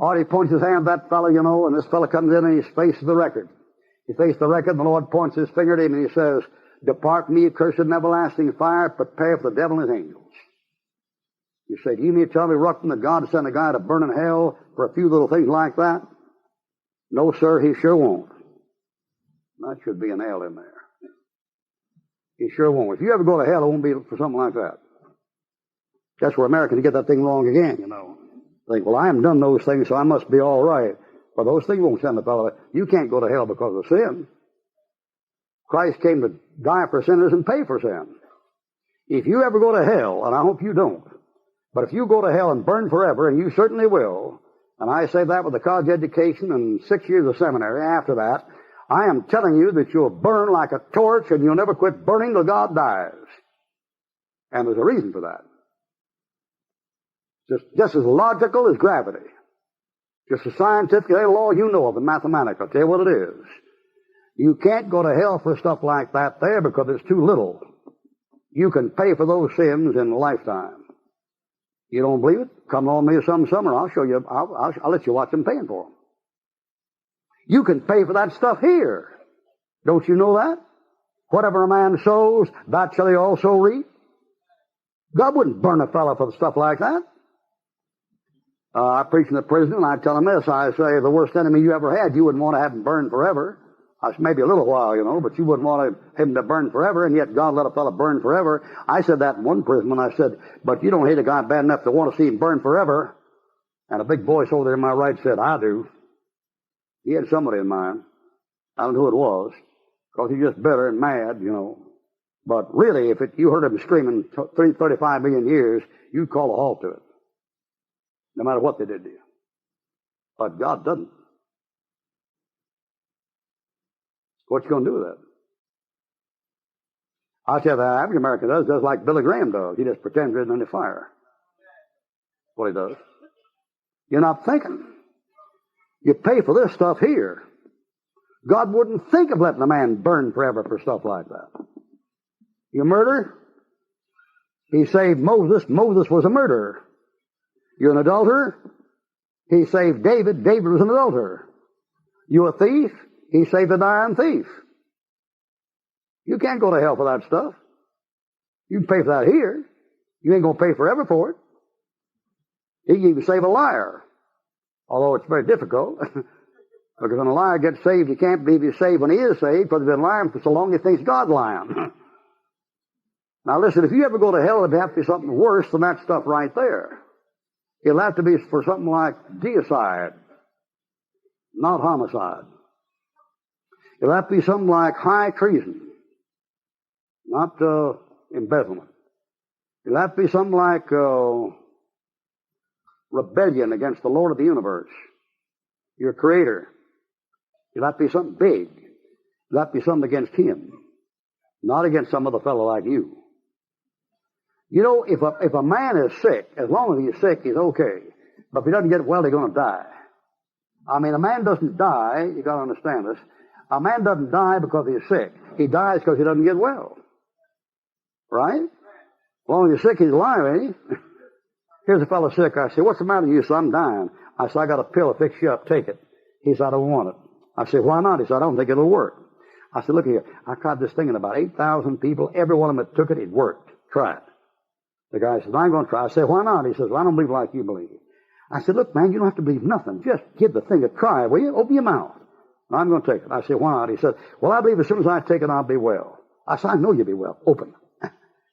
Or he points his hand at that fellow, you know, and this fellow comes in and he faces the record. He faces the record, and the Lord points his finger at him and he says, "Depart from me, cursed and everlasting fire, prepare for the devil and his angels." You say, "Do you mean to tell me, Ruckman, that God sent a guy to burn in hell for a few little things like that?" No, sir, he sure won't. That should be an L in there. He sure won't. If you ever go to hell, it won't be for something like that. That's where Americans get that thing wrong again, you know. Think, well, I haven't done those things, so I must be all right. Well, those things won't send the fellow. You can't go to hell because of sin. Christ came to die for sinners and pay for sin. If you ever go to hell, and I hope you don't, but if you go to hell and burn forever, and you certainly will, and I say that with a college education and 6 years of seminary after that, I am telling you that you'll burn like a torch and you'll never quit burning till God dies. And there's a reason for that. Just as logical as gravity. Just as scientific as any law you know of in mathematics. I'll tell you what it is. You can't go to hell for stuff like that there because it's too little. You can pay for those sins in a lifetime. You don't believe it? Come on me some summer. I'll show you. I'll let you watch them paying for them. You can pay for that stuff here. Don't you know that? Whatever a man sows, that shall he also reap. God wouldn't burn a fellow for stuff like that. I preach in the prison, and I tell him this. I say, the worst enemy you ever had, you wouldn't want to have him burn forever. Maybe a little while, you know, but you wouldn't want him to burn forever, and yet God let a fellow burn forever. I said that in one prison when I said, but you don't hate a guy bad enough to want to see him burn forever. And a big voice over there on my right said, "I do." He had somebody in mind. I don't know who it was, because he's just bitter and mad, you know. But really, if you heard him screaming 35 million years, you'd call a halt to it, no matter what they did to you. But God doesn't. What you going to do with that? I'll tell you, the average American does like Billy Graham does. He just pretends there isn't any fire. That's what he does. You're not thinking. You pay for this stuff here. God wouldn't think of letting a man burn forever for stuff like that. You murder? He saved Moses. Moses was a murderer. You're an adulterer? He saved David. David was an adulterer. You a thief? He saved a dying thief. You can't go to hell for that stuff. You can pay for that here. You ain't going to pay forever for it. He can even save a liar. Although it's very difficult. Because when a liar gets saved, you can't believe he's saved when he is saved, because he's been lying for so long he thinks God's lying. Now listen, if you ever go to hell, it'd have to be something worse than that stuff right there. It'll have to be for something like deicide, not homicide. It'll have to be something like high treason, not embezzlement. It'll have to be something like rebellion against the Lord of the universe, your Creator. It'll have to be something big. It'll have to be something against Him, not against some other fellow like you. You know, if a man is sick, as long as he's sick, he's okay. But if he doesn't get well, he's going to die. I mean, a man doesn't die, you got to understand this. A man doesn't die because he's sick. He dies because he doesn't get well. Right? As long as he's sick, he's alive, ain't he? Here's a fellow sick. I say, "What's the matter with you?" He said, "I'm dying." I said, "I got a pill to fix you up. Take it." He said, "I don't want it." I said, "Why not?" He said, "I don't think it'll work." I said, "Look here. I tried this thing in about 8,000 people. Every one of them that took it, it worked. Try it." The guy says, "I'm going to try." I said, "Why not?" He says, "Well, I don't believe like you believe." I said, "Look, man, you don't have to believe nothing. Just give the thing a try, will you? Open your mouth." "I'm going to take it." I said, "Why not?" He said, "Well, I believe as soon as I take it, I'll be well." I said, "I know you'll be well. Open."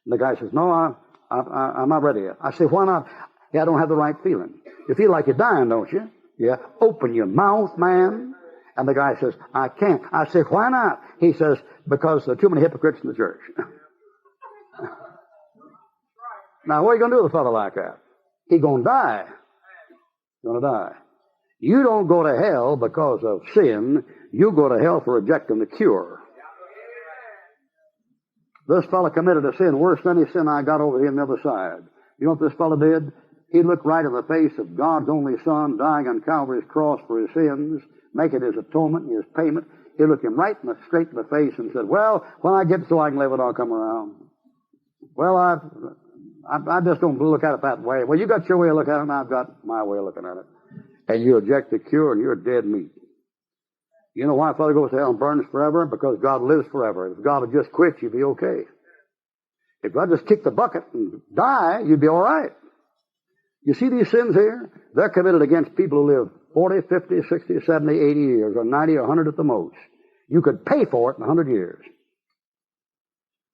And the guy says, "No, I'm not ready yet." I said, "Why not?" "Yeah, I don't have the right feeling." "You feel like you're dying, don't you?" "Yeah." "Open your mouth, man." And the guy says, "I can't." I say, "Why not?" He says, "Because there are too many hypocrites in the church." Now, what are you going to do with a fellow like that? He's going to die. He's going to die. You don't go to hell because of sin. You go to hell for rejecting the cure. This fellow committed a sin worse than any sin I got over here on the other side. You know what this fellow did? He looked right in the face of God's only Son dying on Calvary's cross for his sins, making his atonement and his payment. He looked him straight in the face and said, "Well, when I get so I can live it, I'll come around." Well, I just don't look at it that way. Well, you got your way of looking at it, and I've got my way of looking at it. and you reject the cure, and you're dead meat. You know why a fellow goes to hell and burns forever? Because God lives forever. If God would just quit, you'd be okay. If God just kicked the bucket and die, you'd be all right. You see these sins here? They're committed against people who live 40, 50, 60, 70, 80 years, or 90 or 100 at the most. You could pay for it in 100 years.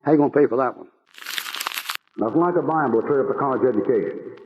How you going to pay for that one? Nothing like a Bible to clear up a college education.